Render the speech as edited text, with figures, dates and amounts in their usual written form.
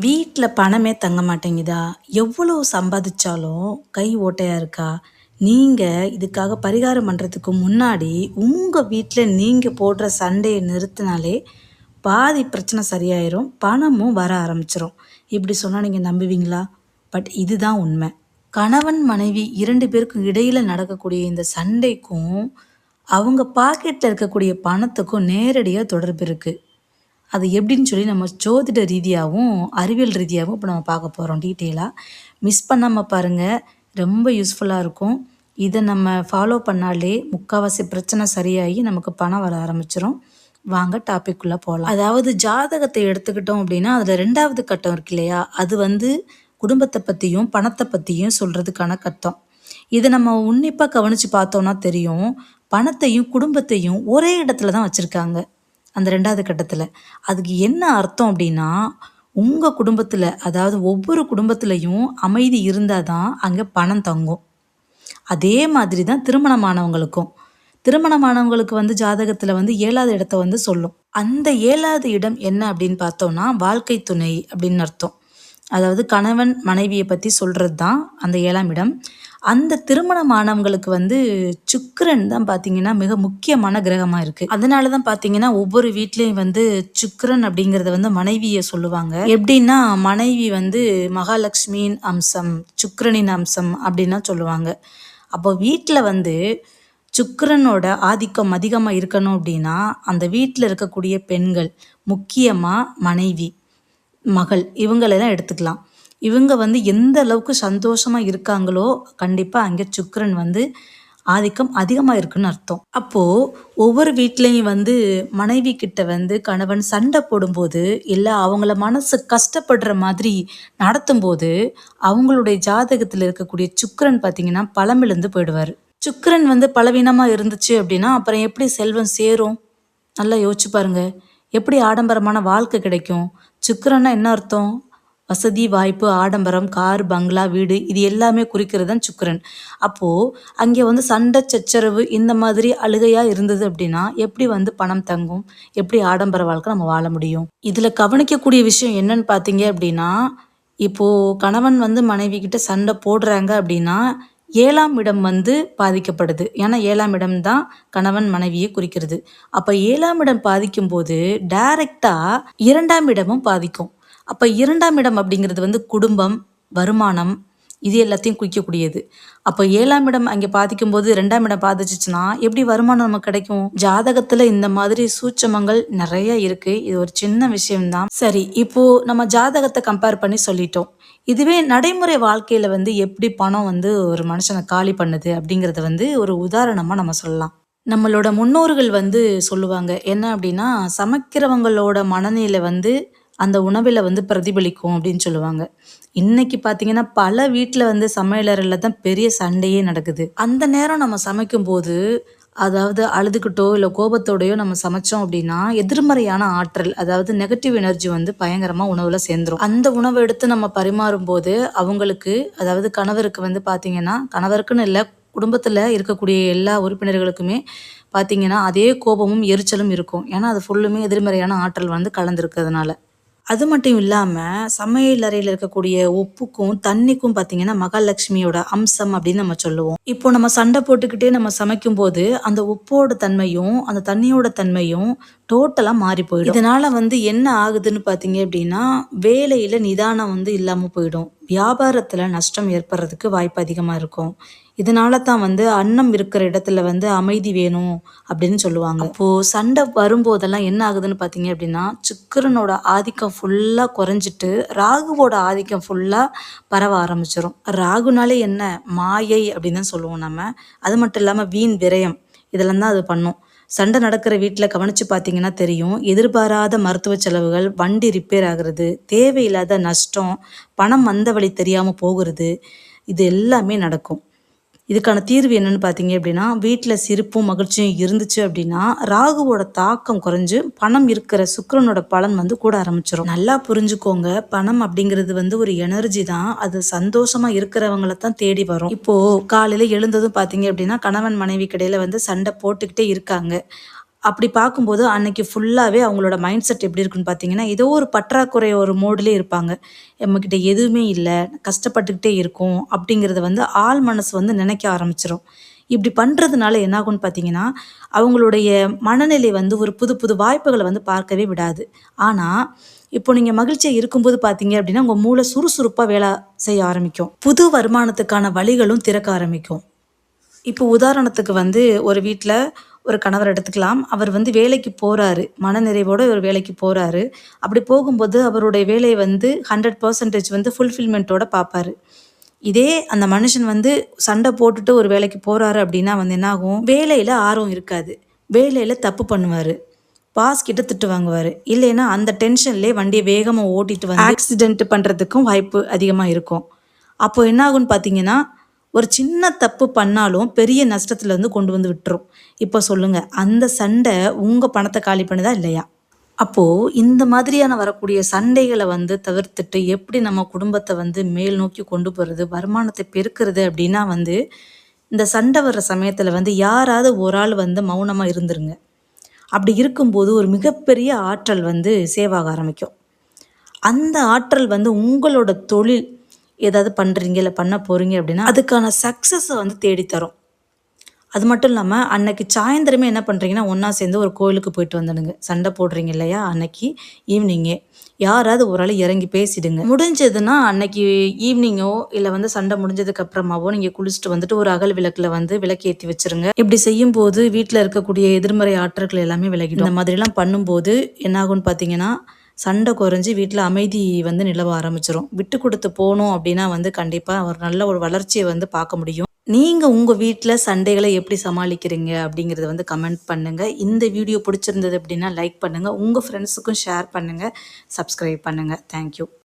வீட்ல பணமே தங்க மாட்டேங்குதா? எவ்வளவு சம்பாதிச்சாலும் கை ஓட்டையா இருக்கா? நீங்க இதுக்காக பரிகாரம் பண்றதுக்கு முன்னாடி, உங்க வீட்ல நீங்க போடுற சண்டைய நிறுத்தினாலே, பாதி பிரச்சனை சரியாயிரும். பணமும் வர ஆரம்பிச்சுரும். இப்படி சொன்னா நீங்க நம்புவீங்களா? பட் இதுதான் உண்மை. கணவன், மனைவி 2 பேருக்கும் இடையில நடக்கக்கூடிய இந்த சண்டைக்கும், அவங்க பாக்கெட்ல இருக்கக்கூடிய பணத்துக்கும் நேரடியா தொடர்பு இருக்கு. அது எப்படின்னு சொல்லி நம்ம ஜோதிட ரீதியாகவும் அறிவியல் ரீதியாகவும் இப்போ நம்ம பார்க்க போகிறோம் டீட்டெயிலாக. மிஸ் பண்ணாமல் பாருங்கள், ரொம்ப யூஸ்ஃபுல்லாக இருக்கும். இதை நம்ம ஃபாலோ பண்ணாலே முக்கால்வாசி பிரச்சனை சரியாகி நமக்கு பணம் வர ஆரம்பிச்சிடும். வாங்க டாபிக்குள்ளே போகலாம். அதாவது ஜாதகத்தை எடுத்துக்கிட்டோம் அப்படின்னா அதில் 2வது கட்டம் இருக்கு இல்லையா, அது வந்து குடும்பத்தை பற்றியும் பணத்தை பற்றியும் சொல்கிறதுக்கான கட்டம். இதை நம்ம உன்னிப்பாக கவனித்து பார்த்தோன்னா தெரியும், பணத்தையும் குடும்பத்தையும் ஒரே இடத்துல தான் வச்சுருக்காங்க அந்த 2வது கட்டத்தில். அதுக்கு என்ன அர்த்தம் அப்படின்னா, உங்கள் குடும்பத்தில், அதாவது ஒவ்வொரு குடும்பத்துலேயும் அமைதி இருந்தால் தான் அங்கே பணம் தங்கும். அதே மாதிரி தான் திருமணமானவங்களுக்கும். திருமணமானவங்களுக்கு வந்து ஜாதகத்தில் வந்து 7வது இடத்த வந்து சொல்லும். அந்த 7வது இடம் என்ன அப்படின்னு பார்த்தோம்னா, வாழ்க்கை துணை அப்படின்னு அர்த்தம். அதாவது கணவன் மனைவியை பற்றி சொல்கிறது தான் அந்த 7ஆம் இடம். அந்த திருமணமானவங்களுக்கு வந்து சுக்கிரன் தான் பார்த்தீங்கன்னா மிக முக்கியமான கிரகமாக இருக்குது. அதனால தான் பார்த்தீங்கன்னா ஒவ்வொரு வீட்லேயும் வந்து சுக்கிரன் அப்படிங்கிறத வந்து மனைவியை சொல்லுவாங்க. எப்படின்னா மனைவி வந்து மகாலட்சுமியின் அம்சம், சுக்கிரனின் அம்சம் அப்படின்னா சொல்லுவாங்க. அப்போ வீட்டில் வந்து சுக்கிரனோட ஆதிக்கம் அதிகமாக இருக்கணும் அப்படின்னா அந்த வீட்டில் இருக்கக்கூடிய பெண்கள், முக்கியமாக மனைவி, மகள், இவங்களெல்லாம் எடுத்துக்கலாம். இவங்க வந்து எந்த அளவுக்கு சந்தோஷமாக இருக்காங்களோ கண்டிப்பாக அங்கே சுக்கிரன் வந்து ஆதிக்கம் அதிகமாக இருக்குன்னு அர்த்தம். அப்போது ஒவ்வொரு வீட்லேயும் வந்து மனைவி கிட்ட வந்து கணவன் சண்டை போடும்போது, இல்லை அவங்கள மனசு கஷ்டப்படுற மாதிரி நடத்தும்போது, அவங்களுடைய ஜாதகத்தில் இருக்கக்கூடிய சுக்கிரன் பார்த்திங்கன்னா பலமிழந்து போயிடுவார். சுக்கிரன் வந்து பலவீனமாக இருந்துச்சு அப்படின்னா அப்புறம் எப்படி செல்வம் சேரும்? நல்லா யோசிச்சு பாருங்க. எப்படி ஆடம்பரமான வாழ்க்கை கிடைக்கும்? சுக்கிரன்னா என்ன அர்த்தம்? வசதி, வாய்ப்பு, ஆடம்பரம், கார், பங்களா, வீடு, இது எல்லாமே குறிக்கிறது தான் சுக்கிரன். அப்போது அங்கே வந்து சண்டை சச்சரவு இந்த மாதிரி அழுகையாக இருந்தது அப்படின்னா எப்படி வந்து பணம் தங்கும்? எப்படி ஆடம்பர வாழ்க்கை நம்ம வாழ முடியும்? இதில் கவனிக்கக்கூடிய விஷயம் என்னன்னு பார்த்தீங்க அப்படின்னா, இப்போது கணவன் வந்து மனைவி கிட்ட சண்டை போடுறாங்க அப்படின்னா 7ஆம் இடம் வந்து பாதிக்கப்படுது. ஏன்னா 7ஆம் இடம் தான் கணவன் மனைவியை குறிக்கிறது. அப்போ 7ஆம் இடம் பாதிக்கும் போது டைரக்டாக 2ஆம் இடமும் பாதிக்கும். அப்போ 2ஆம் இடம் அப்படிங்கிறது வந்து குடும்பம், வருமானம், இது எல்லாத்தையும் குறிக்கக்கூடியது. அப்போ 7ஆம் இடம் அங்கே பாதிக்கும் போது 2ஆம் இடம் பாதிச்சிச்சுன்னா எப்படி வருமானம் நமக்கு கிடைக்கும்? ஜாதகத்தில் இந்த மாதிரி சூட்சமங்கள் நிறைய இருக்கு. இது ஒரு சின்ன விஷயம்தான். சரி, இப்போ நம்ம ஜாதகத்தை கம்பேர் பண்ணி சொல்லிட்டோம். இதுவே நடைமுறை வாழ்க்கையில வந்து எப்படி பணம் வந்து ஒரு மனுஷனை காலி பண்ணுது அப்படிங்கிறத வந்து ஒரு உதாரணமா நம்ம சொல்லலாம். நம்மளோட முன்னோர்கள் வந்து சொல்லுவாங்க என்ன அப்படின்னா, சமைக்கிறவங்களோட மனநிலை வந்து அந்த உணவில் வந்து பிரதிபலிக்கும் அப்படின்னு சொல்லுவாங்க. இன்னைக்கு பார்த்தீங்கன்னா பல வீட்டில் வந்து சமையலறையில் தான் பெரிய சண்டையே நடக்குது. அந்த நேரம் நம்ம சமைக்கும்போது, அதாவது அழுதுகிட்டோ இல்லை கோபத்தோடையோ நம்ம சமைச்சோம் அப்படின்னா எதிர்மறையான ஆற்றல், அதாவது நெகட்டிவ் எனர்ஜி வந்து பயங்கரமாக உணவில் சேர்ந்துரும். அந்த உணவை எடுத்து நம்ம பரிமாறும் போது அவங்களுக்கு, அதாவது கணவருக்கு வந்து பார்த்தீங்கன்னா, கணவருக்குன்னு இல்லை, குடும்பத்தில் இருக்கக்கூடிய எல்லா உறுப்பினர்களுக்குமே பார்த்தீங்கன்னா அதே கோபமும் எரிச்சலும் இருக்கும். ஏன்னா அது ஃபுல்லுமே எதிர்மறையான ஆற்றல் வந்து கலந்துருக்கிறதுனால. அது மட்டும் இல்லாமல் சமையல் அறையில் இருக்கக்கூடிய உப்புக்கும் தண்ணிக்கும் பார்த்தீங்கன்னா மகாலட்சுமியோட அம்சம் அப்படின்னு நம்ம சொல்லுவோம். இப்போ நம்ம சண்டை போட்டுக்கிட்டே நம்ம சமைக்கும் போது அந்த உப்போட தன்மையும் அந்த தண்ணியோட தன்மையும் டோட்டலாக மாறி போயிடும். இதனால வந்து என்ன ஆகுதுன்னு பார்த்தீங்க அப்படின்னா, வேலையில் நிதானம் வந்து இல்லாமல் போயிடும். வியாபாரத்தில் நஷ்டம் ஏற்படுறதுக்கு வாய்ப்பு அதிகமாக இருக்கும். இதனால தான் வந்து அன்னம் இருக்கிற இடத்துல வந்து அமைதி வேணும் அப்படின்னு சொல்லுவாங்க. அப்போது சண்டை வரும்போதெல்லாம் என்ன ஆகுதுன்னு பார்த்தீங்க அப்படின்னா, சுக்கிரனோட ஆதிக்கம் ஃபுல்லாக குறைஞ்சிட்டு ராகுவோட ஆதிக்கம் ஃபுல்லாக பரவ ஆரம்பிச்சிடும். ராகுனாலே என்ன, மாயை அப்படின்னு தான் சொல்லுவோம் நம்ம. அது மட்டும் இல்லாமல் வீண் விரயம், இதெல்லாம் தான் அது பண்ணும். சண்டை நடக்கிற வீட்டில் கவனித்து பார்த்தீங்கன்னா தெரியும், எதிர்பாராத மருத்துவ செலவுகள், வண்டி ரிப்பேர் ஆகுறது, தேவையில்லாத நஷ்டம், பணம் வந்த வழி தெரியாமல் போகிறது, இது எல்லாமே நடக்கும். இதுக்கான தீர்வு என்னன்னு பார்த்தீங்க அப்படின்னா, வீட்டில் சிரிப்பும் மகிழ்ச்சியும் இருந்துச்சு அப்படின்னா ராகுவோட தாக்கம் குறைஞ்சு பணம் இருக்கிற சுக்கிரனோட பலன் வந்து கூட ஆரம்பிச்சிடும். நல்லா புரிஞ்சுக்கோங்க, பணம் அப்படிங்கிறது வந்து ஒரு எனர்ஜி தான். அது சந்தோஷமா இருக்கிறவங்கள தான் தேடி வரும். இப்போ காலையில எழுந்ததும் பார்த்தீங்க அப்படின்னா கணவன் மனைவி கடையில வந்து சண்டை போட்டுக்கிட்டே இருக்காங்க. அப்படி பார்க்கும்போது அன்னைக்கு ஃபுல்லாவே அவங்களோட மைண்ட் செட் எப்படி இருக்குன்னு பார்த்தீங்கன்னா, ஏதோ ஒரு பற்றாக்குறை ஒரு மோடுலயே இருப்பாங்க. நம்மகிட்ட எதுவுமே இல்ல, கஷ்டப்பட்டுக்கிட்டே இருக்கோம் அப்படிங்கிறத வந்து ஆழ் மனசு வந்து நினைக்க ஆரம்பிச்சுரும். இப்படி பண்றதுனால என்ன ஆகும்னு பார்த்தீங்கன்னா, அவங்களுடைய மனநிலை வந்து ஒரு புது புது வாய்ப்புகள வந்து பார்க்கவே விடாது. ஆனா, இப்போ நீங்க மகிழ்ச்சியா இருக்கும்போது பார்த்தீங்க அப்படின்னா, உங்க மூளை சுறுசுறுப்பா வேலை செய்ய ஆரம்பிக்கும். புது வருமானத்துக்கான வழிகளும் திறக்க ஆரம்பிக்கும். இப்போ உதாரணத்துக்கு வந்து ஒரு வீட்ல ஒரு கணவர் எடுத்துக்கலாம். அவர் வந்து வேலைக்கு போறாரு. மனநிறைவோட ஒரு வேலைக்கு போறாரு. அப்படி போகும்போது அவருடைய வேலைய வந்து 100% வந்து ஃபுல்ஃபில்மென்ட்டோட பார்ப்பாரு. இதே அந்த மனுஷன் வந்து சண்டை போட்டுட்டு ஒரு வேலைக்கு போறாரு அப்படின்னா வந்து என்ன ஆகும்? வேலையில ஆர்வம் இருக்காது. வேலையில தப்பு பண்ணுவாரு. பாஸ் கிட்ட திட்டு வாங்குவாரு. இல்லைன்னா அந்த டென்ஷன்லயே வண்டிய வேகமா ஓட்டிட்டு வந்து ஆக்சிடென்ட் பண்றதுக்கும் வாய்ப்பு அதிகமா இருக்கும். அப்போ என்ன ஆகும்னு பார்த்தீங்கன்னா, ஒரு சின்ன தப்பு பண்ணாலும் பெரிய நஷ்டத்துல வந்து கொண்டு வந்து விட்டுரும். இப்போ சொல்லுங்க, அந்த சண்டை உங்க பணத்த காலி பண்ணுதா இல்லையா? அப்போ இந்த மாதிரியான வரக்கூடிய சண்டைகள வந்து தவிர்த்துட்டு, எப்படி நம்ம குடும்பத்த வந்து மேல் நோக்கி கொண்டு போறது, வருமானத்த பெருக்குறது அப்படின்னா வந்து, இந்த சண்டை வர்ற சமயத்துல வந்து யாராவது ஒரு ஆள் வந்து மௌனமா இருந்துருங்க. அப்படி இருக்கும்போது ஒரு மிகப்பெரிய ஆற்றல் வந்து சேவ் ஆக ஆரம்பிக்கும். அந்த ஆற்றல் வந்து உங்களோட தொழில் ஏதாவது பண்றீங்க, இல்ல பண்ண போறீங்க அப்படின்னா, அதுக்கான சக்சஸ வந்து தேடி தரும். அது மட்டும் இல்லாம, அன்னைக்கு சாயந்திரமே என்ன பண்றீங்கன்னா, ஒண்ணா சேர்ந்து ஒரு கோயிலுக்கு போயிட்டு வந்துடுங்க. சண்டை போடுறீங்க இல்லையா? அன்னைக்கு ஈவினிங்கே. யாராவது ஒரு ஆள் இறங்கி பேசிடுங்க. முடிஞ்சதுன்னா, அன்னைக்கு ஈவினிங்கோ, இல்ல வந்து சண்டை முடிஞ்சதுக்கு அப்புறமாவோ, நீங்க குளிச்சுட்டு வந்துட்டு ஒரு அகல் விளக்குல வந்து விளக்கேத்தி வச்சுருங்க. இப்படி செய்யும்போது, வீட்ல இருக்கக்கூடிய எதிர்மறை ஆற்றல்கள் எல்லாமே விலகிடும். இந்த மாதிரிலாம் பண்ணும்போது என்ன ஆகும்னு பார்த்தீங்கன்னா, சண்டை குறைஞ்சு வீட்ல அமைதி வந்து நிலவ ஆரம்பிச்சுரும். விட்டு குடுத்து போனோம் அப்படின்னா வந்து கண்டிப்பா ஒரு நல்ல ஒரு வளர்ச்சிய வந்து பார்க்க முடியும். நீங்க உங்க வீட்ல சண்டைகள எப்படி சமாளிக்கிறீங்க அப்படிங்கிறத வந்து கமெண்ட் பண்ணுங்க. இந்த வீடியோ பிடிச்சிருந்தது அப்படின்னா லைக் பண்ணுங்க. உங்க ஃப்ரெண்ட்ஸுக்கும் ஷேர் பண்ணுங்க. சப்ஸ்கிரைப் பண்ணுங்க. Thank you.